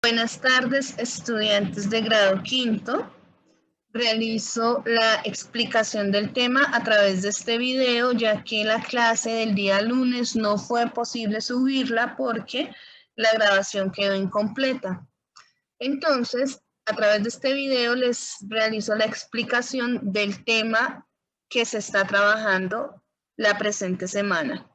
Buenas tardes, estudiantes de grado quinto. Realizo la explicación del tema a través de este video, ya que la clase del día lunes no fue posible subirla porque la grabación quedó incompleta. Entonces, a través de este video les realizo la explicación del tema que se está trabajando la presente semana.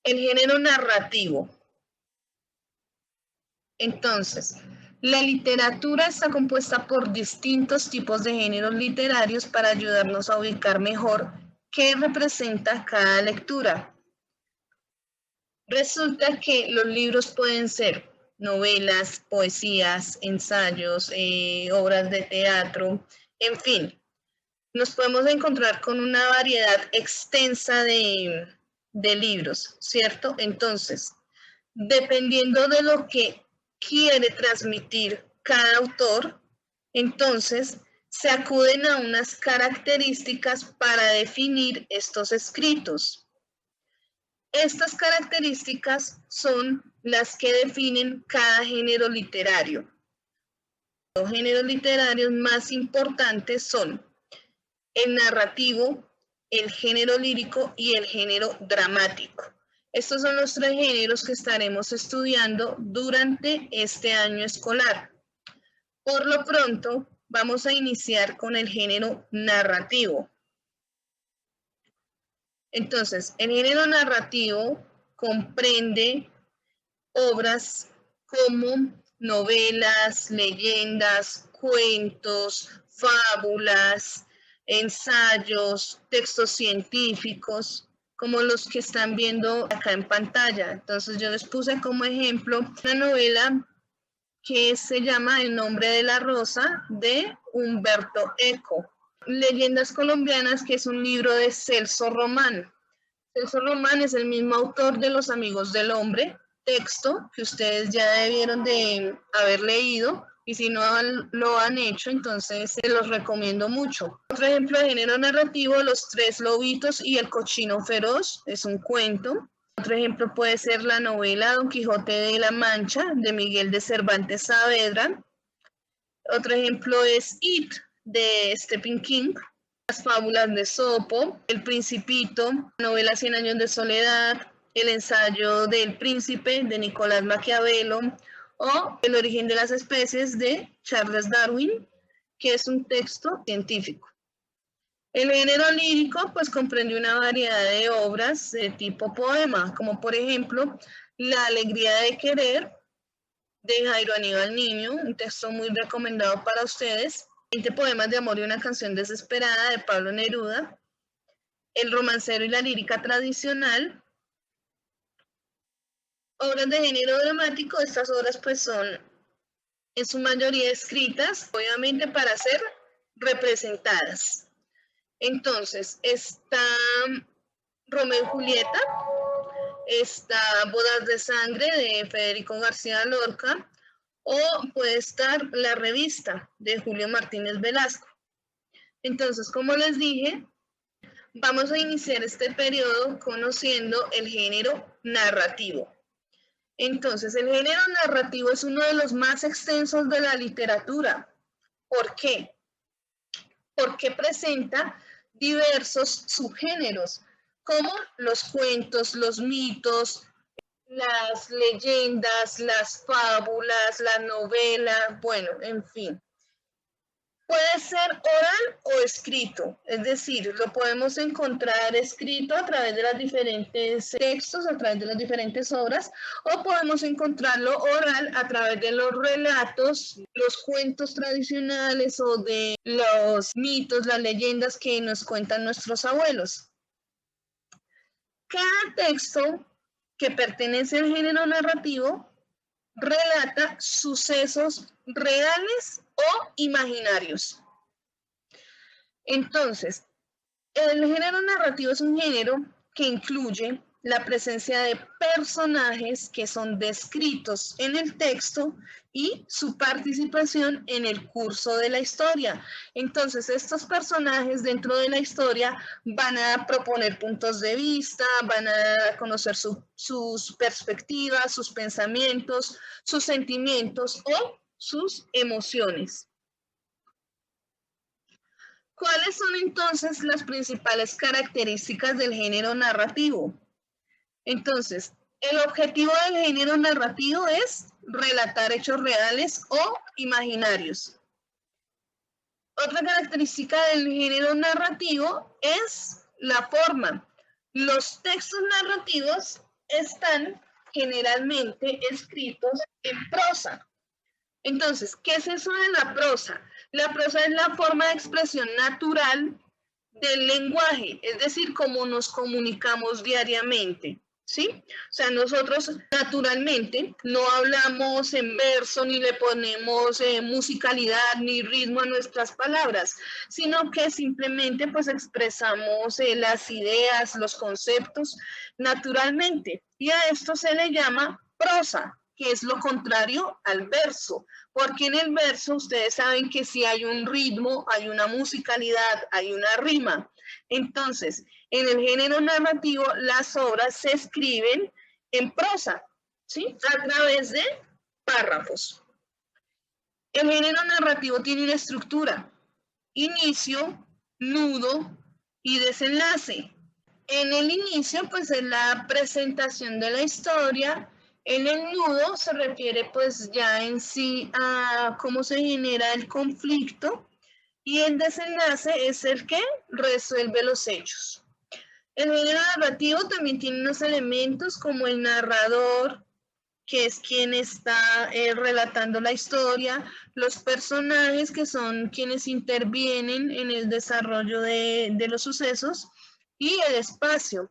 El género narrativo. Entonces, la literatura está compuesta por distintos tipos de géneros literarios para ayudarnos a ubicar mejor qué representa cada lectura. Resulta que los libros pueden ser novelas, poesías, ensayos, obras de teatro, en fin. Nos podemos encontrar con una variedad extensa de libros, ¿cierto? Entonces, dependiendo de lo que quiere transmitir cada autor, entonces se acuden a unas características para definir estos escritos. Estas características son las que definen cada género literario. Los géneros literarios más importantes son el narrativo, el género lírico y el género dramático. Estos son los tres géneros que estaremos estudiando durante este año escolar. Por lo pronto, vamos a iniciar con el género narrativo. Entonces, el género narrativo comprende obras como novelas, leyendas, cuentos, fábulas, ensayos, textos científicos, como los que están viendo acá en pantalla. Entonces yo les puse como ejemplo una novela que se llama El nombre de la rosa de Humberto Eco. Leyendas colombianas, que es un libro de Celso Román. Celso Román es el mismo autor de Los amigos del hombre, texto que ustedes ya debieron de haber leído, y si no lo han hecho, entonces se los recomiendo mucho. Otro ejemplo de género narrativo, Los tres lobitos y el cochino feroz, es un cuento. Otro ejemplo puede ser la novela Don Quijote de la Mancha, de Miguel de Cervantes Saavedra. Otro ejemplo es It, de Stephen King. Las fábulas de Esopo, El Principito, novela Cien años de soledad, el ensayo del príncipe de Nicolás Maquiavelo o El origen de las especies de Charles Darwin, que es un texto científico. El género lírico pues comprende una variedad de obras de tipo poema, como por ejemplo La alegría de querer de Jairo Aníbal Niño, un texto muy recomendado para ustedes. 20 poemas de amor y una canción desesperada de Pablo Neruda, El romancero y la lírica tradicional. Obras de género dramático, estas obras pues son en su mayoría escritas, obviamente para ser representadas. Entonces, está Romeo y Julieta, está Bodas de Sangre de Federico García Lorca, o puede estar La revista de Julio Martínez Velasco. Entonces, como les dije, vamos a iniciar este periodo conociendo el género narrativo. Entonces, el género narrativo es uno de los más extensos de la literatura. ¿Por qué? Porque presenta diversos subgéneros, como los cuentos, los mitos, las leyendas, las fábulas, la novela, bueno, en fin. Puede ser oral o escrito, es decir, lo podemos encontrar escrito a través de los diferentes textos, a través de las diferentes obras, o podemos encontrarlo oral a través de los relatos, los cuentos tradicionales o de los mitos, las leyendas que nos cuentan nuestros abuelos. Cada texto que pertenece al género narrativo relata sucesos reales o imaginarios. Entonces, el género narrativo es un género que incluye la presencia de personajes que son descritos en el texto y su participación en el curso de la historia. Entonces, estos personajes dentro de la historia van a proponer puntos de vista, van a conocer sus perspectivas, sus pensamientos, sus sentimientos o sus emociones. ¿Cuáles son entonces las principales características del género narrativo? Entonces, el objetivo del género narrativo es relatar hechos reales o imaginarios. Otra característica del género narrativo es la forma. Los textos narrativos están generalmente escritos en prosa. Entonces, ¿qué es eso de la prosa? La prosa es la forma de expresión natural del lenguaje, es decir, cómo nos comunicamos diariamente. ¿Sí? O sea, nosotros naturalmente no hablamos en verso ni le ponemos musicalidad ni ritmo a nuestras palabras, sino que simplemente pues expresamos las ideas, los conceptos naturalmente. Y a esto se le llama prosa, que es lo contrario al verso, porque en el verso ustedes saben que si hay un ritmo, hay una musicalidad, hay una rima. Entonces, en el género narrativo, las obras se escriben en prosa, ¿sí? A través de párrafos. El género narrativo tiene una estructura: inicio, nudo y desenlace. En el inicio, pues es la presentación de la historia. En el nudo se refiere pues ya en sí a cómo se genera el conflicto. Y el desenlace es el que resuelve los hechos. El género narrativo también tiene unos elementos como el narrador, que es quien está relatando la historia, los personajes, que son quienes intervienen en el desarrollo de los sucesos, y el espacio,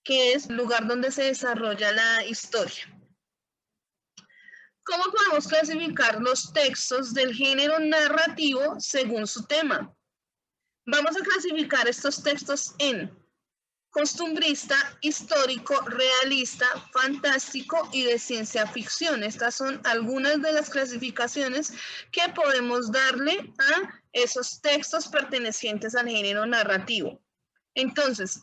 que es el lugar donde se desarrolla la historia. ¿Cómo podemos clasificar los textos del género narrativo según su tema? Vamos a clasificar estos textos en costumbrista, histórico, realista, fantástico y de ciencia ficción. Estas son algunas de las clasificaciones que podemos darle a esos textos pertenecientes al género narrativo. Entonces,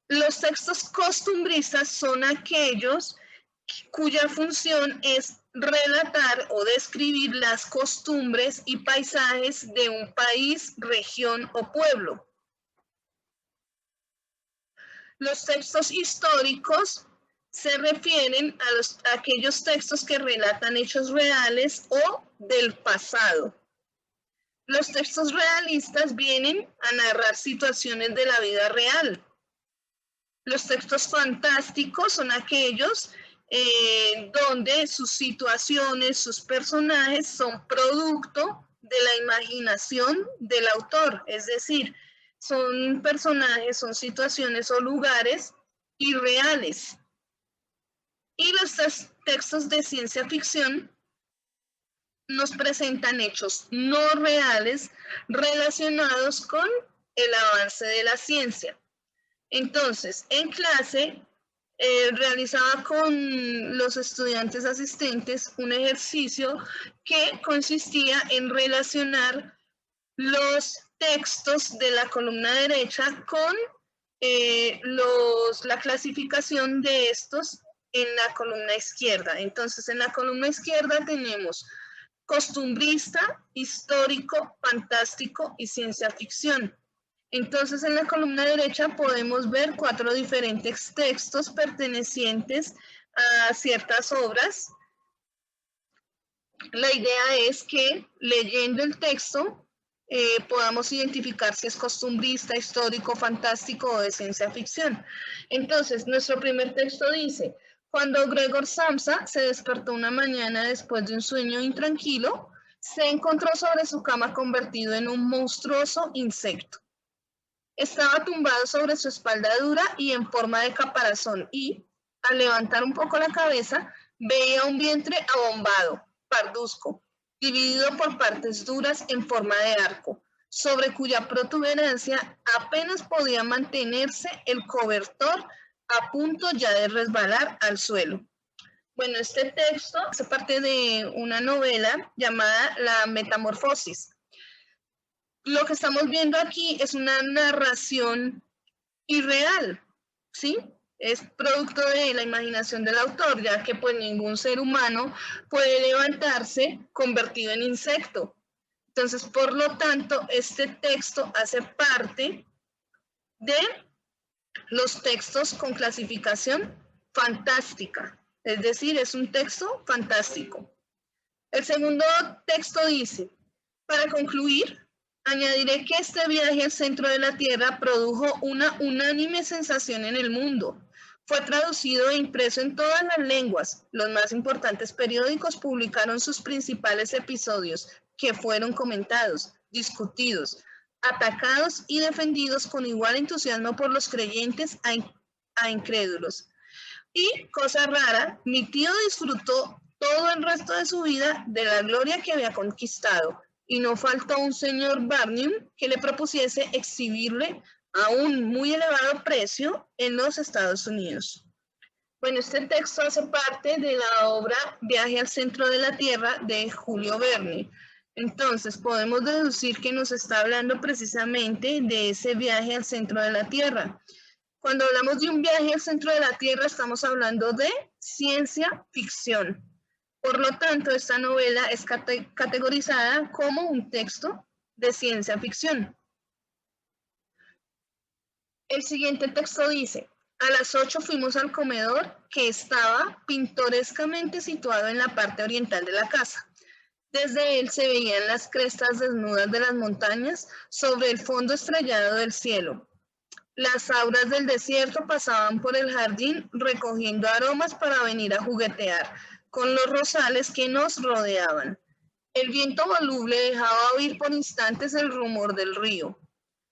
los textos costumbristas son aquellos cuya función es relatar o describir las costumbres y paisajes de un país, región o pueblo. Los textos históricos se refieren a aquellos textos que relatan hechos reales o del pasado. Los textos realistas vienen a narrar situaciones de la vida real. Los textos fantásticos son aquellos donde sus situaciones, sus personajes son producto de la imaginación del autor, es decir, son personajes, son situaciones o lugares irreales. Y los textos de ciencia ficción nos presentan hechos no reales relacionados con el avance de la ciencia. Entonces, en clase realizaba con los estudiantes asistentes un ejercicio que consistía en relacionar los textos de la columna derecha con la clasificación de estos en la columna izquierda. Entonces, en la columna izquierda tenemos costumbrista, histórico, fantástico y ciencia ficción. Entonces, en la columna derecha podemos ver 4 diferentes textos pertenecientes a ciertas obras. La idea es que leyendo el texto podamos identificar si es costumbrista, histórico, fantástico o de ciencia ficción. Entonces, nuestro primer texto dice: cuando Gregor Samsa se despertó una mañana después de un sueño intranquilo, se encontró sobre su cama convertido en un monstruoso insecto. Estaba tumbado sobre su espalda dura y en forma de caparazón y, al levantar un poco la cabeza, veía un vientre abombado, parduzco, dividido por partes duras en forma de arco, sobre cuya protuberancia apenas podía mantenerse el cobertor a punto ya de resbalar al suelo. Bueno, este texto hace parte de una novela llamada La Metamorfosis. Lo que estamos viendo aquí es una narración irreal, ¿sí? Es producto de la imaginación del autor, ya que pues ningún ser humano puede levantarse convertido en insecto. Entonces, por lo tanto, este texto hace parte de los textos con clasificación fantástica, es decir, es un texto fantástico. El segundo texto dice, para concluir, añadiré que este viaje al centro de la Tierra produjo una unánime sensación en el mundo. Fue traducido e impreso en todas las lenguas. Los más importantes periódicos publicaron sus principales episodios, que fueron comentados, discutidos, atacados y defendidos con igual entusiasmo por los creyentes a incrédulos. Y, cosa rara, mi tío disfrutó todo el resto de su vida de la gloria que había conquistado, y no faltó un señor Barnum que le propusiese exhibirle a un muy elevado precio en los Estados Unidos. Bueno, este texto hace parte de la obra Viaje al centro de la Tierra de Julio Verne. Entonces, podemos deducir que nos está hablando precisamente de ese viaje al centro de la Tierra. Cuando hablamos de un viaje al centro de la Tierra, estamos hablando de ciencia ficción. Por lo tanto, esta novela es categorizada como un texto de ciencia ficción. El siguiente texto dice, a las 8 fuimos al comedor que estaba pintorescamente situado en la parte oriental de la casa. Desde él se veían las crestas desnudas de las montañas sobre el fondo estrellado del cielo. Las auras del desierto pasaban por el jardín recogiendo aromas para venir a juguetear con los rosales que nos rodeaban. El viento voluble dejaba oír por instantes el rumor del río.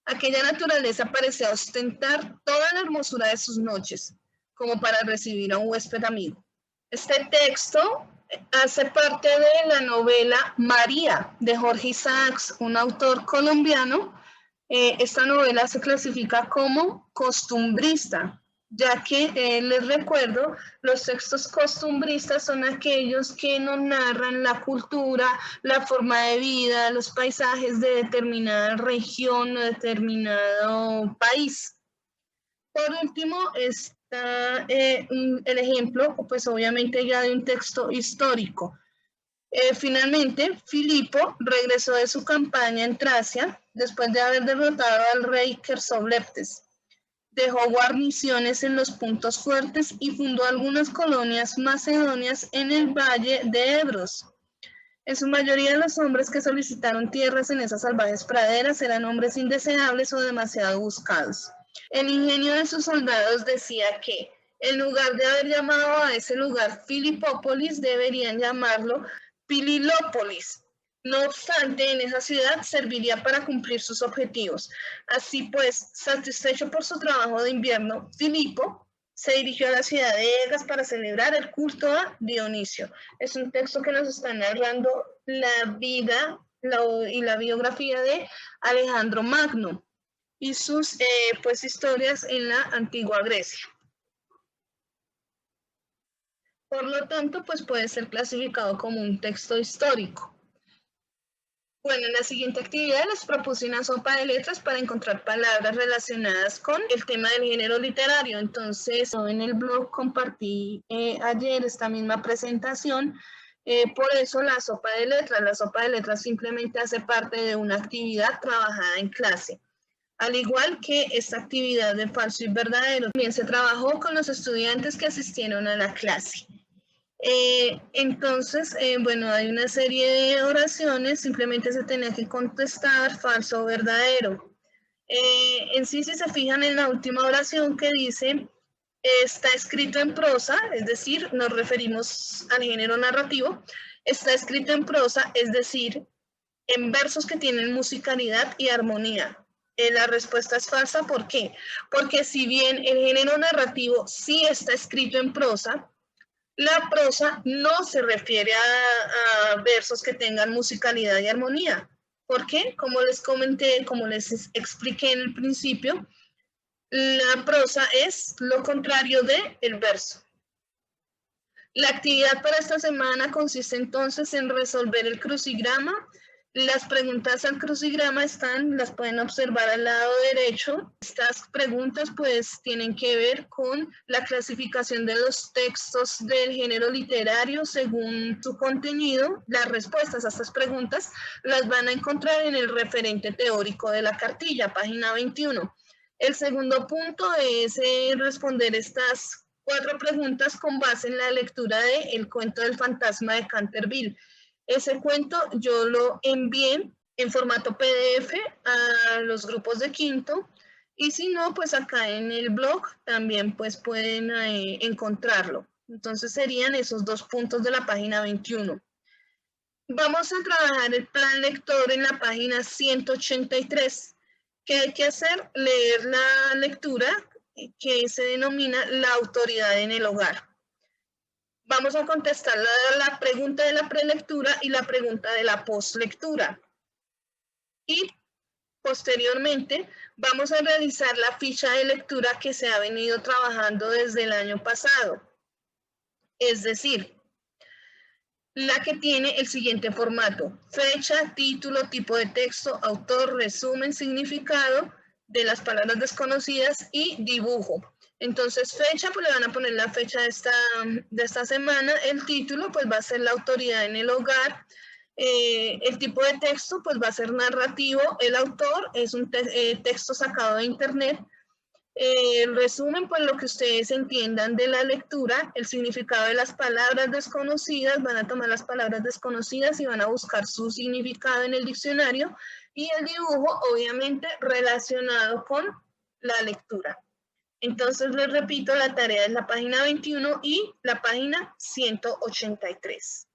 Aquella naturaleza parecía ostentar toda la hermosura de sus noches, como para recibir a un huésped amigo. Este texto hace parte de la novela María, de Jorge Isaacs, un autor colombiano. Esta novela se clasifica como costumbrista, ya que les recuerdo, los textos costumbristas son aquellos que nos narran la cultura, la forma de vida, los paisajes de determinada región o determinado país. Por último, está el ejemplo, pues obviamente ya de un texto histórico. Finalmente, Filipo regresó de su campaña en Tracia después de haber derrotado al rey Quersobleptes. Dejó guarniciones en los puntos fuertes y fundó algunas colonias macedonias en el valle de Ebros. En su mayoría, los hombres que solicitaron tierras en esas salvajes praderas eran hombres indeseables o demasiado buscados. El ingenio de sus soldados decía que, en lugar de haber llamado a ese lugar Filipópolis, deberían llamarlo Pililópolis. No obstante, en esa ciudad serviría para cumplir sus objetivos. Así pues, satisfecho por su trabajo de invierno, Filipo se dirigió a la ciudad de Egas para celebrar el culto a Dionisio. Es un texto que nos está narrando la vida y la biografía de Alejandro Magno y sus pues, historias en la antigua Grecia. Por lo tanto, pues puede ser clasificado como un texto histórico. Bueno, en la siguiente actividad les propuse una sopa de letras para encontrar palabras relacionadas con el tema del género literario. Entonces, en el blog compartí ayer esta misma presentación. Por eso la sopa de letras simplemente hace parte de una actividad trabajada en clase. Al igual que esta actividad de falso y verdadero, también se trabajó con los estudiantes que asistieron a la clase. Entonces, bueno, hay una serie de oraciones, simplemente se tenía que contestar falso o verdadero. En sí, si se fijan en la última oración que dice, está escrito en prosa, es decir, nos referimos al género narrativo, está escrito en prosa, es decir, en versos que tienen musicalidad y armonía. La respuesta es falsa, ¿por qué? Porque si bien el género narrativo sí está escrito en prosa, la prosa no se refiere a versos que tengan musicalidad y armonía. ¿Por qué? Como les comenté, como les expliqué en el principio, La prosa es lo contrario del verso. La actividad para esta semana consiste entonces en resolver el crucigrama. Las preguntas al crucigrama las pueden observar al lado derecho. Estas preguntas pues tienen que ver con la clasificación de los textos del género literario según su contenido. Las respuestas a estas preguntas las van a encontrar en el referente teórico de la cartilla, página 21. El segundo punto es responder estas 4 preguntas con base en la lectura de El cuento del fantasma de Canterville. Ese cuento yo lo envié en formato PDF a los grupos de quinto y si no, pues acá en el blog también pues pueden encontrarlo. Entonces serían esos 2 puntos de la página 21. Vamos a trabajar el plan lector en la página 183. ¿Qué hay que hacer? Leer la lectura que se denomina la autoridad en el hogar. Vamos a contestar la pregunta de la prelectura y la pregunta de la postlectura. Y posteriormente vamos a realizar la ficha de lectura que se ha venido trabajando desde el año pasado. Es decir, la que tiene el siguiente formato: fecha, título, tipo de texto, autor, resumen, significado de las palabras desconocidas y dibujo. Entonces, fecha, pues le van a poner la fecha de esta semana. El título, pues va a ser La autoridad en el hogar. El tipo de texto, pues va a ser narrativo. El autor es un texto sacado de internet. El resumen, pues lo que ustedes entiendan de la lectura, el significado de las palabras desconocidas, van a tomar las palabras desconocidas y van a buscar su significado en el diccionario, y el dibujo, obviamente, relacionado con la lectura. Entonces, les repito, la tarea es la página 21 y la página 183.